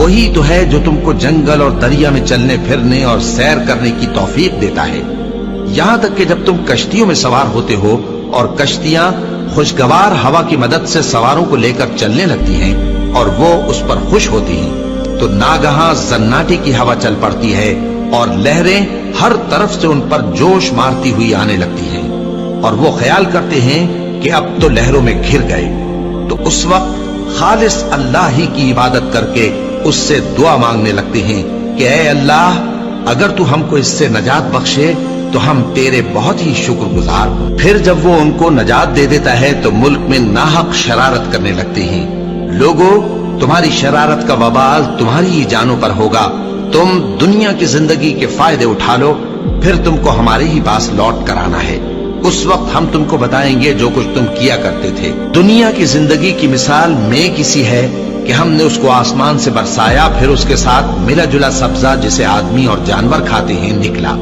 وہی تو ہے جو تم کو جنگل اور دریا میں چلنے پھرنے اور سیر کرنے کی توفیق دیتا ہے، یہاں تک کہ جب تم کشتیوں میں سوار ہوتے ہو اور کشتیاں خوشگوار ہوا کی مدد سے سواروں کو لے کر چلنے لگتی ہیں اور وہ اس پر خوش ہوتی ہیں، تو ناگہاں زناٹے کی ہوا چل پڑتی ہے اور لہریں ہر طرف سے ان پر جوش مارتی ہوئی آنے لگتی ہیں، اور وہ خیال کرتے ہیں کہ اب تو لہروں میں گھر گئے، تو اس وقت خالص اللہ ہی کی عبادت کر کے اس سے دعا مانگنے لگتے ہیں کہ اے اللہ، اگر تو ہم کو اس سے نجات بخشے تو ہم تیرے بہت ہی شکر گزار ہوں۔ پھر جب وہ ان کو نجات دے دیتا ہے تو ملک میں ناحق شرارت کرنے لگتے ہیں۔ لوگوں، تمہاری شرارت کا وبال تمہاری ہی جانوں پر ہوگا، تم دنیا کی زندگی کے فائدے اٹھا لو، پھر تم کو ہمارے ہی پاس لوٹ کر آنا ہے، اس وقت ہم تم کو بتائیں گے جو کچھ تم کیا کرتے تھے۔ دنیا کی زندگی کی مثال میں کسی ہے کہ ہم نے اس کو آسمان سے برسایا، پھر اس کے ساتھ ملا جلا سبزہ جسے آدمی اور جانور کھاتے ہیں نکلا،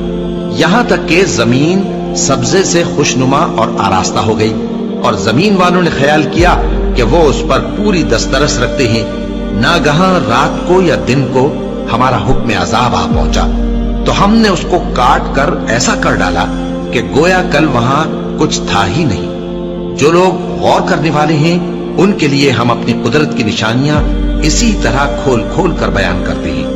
یہاں تک کہ زمین سبزے سے خوشنما اور آراستہ ہو گئی، اور زمین والوں نے خیال کیا کہ وہ اس پر پوری دسترس رکھتے ہیں، ناگہاں رات کو یا دن کو ہمارا حکم عذاب آ پہنچا، تو ہم نے اس کو کاٹ کر ایسا کر ڈالا کہ گویا کل وہاں کچھ تھا ہی نہیں۔ جو لوگ غور کرنے والے ہیں ان کے لیے ہم اپنی قدرت کی نشانیاں اسی طرح کھول کھول کر بیان کرتے ہیں۔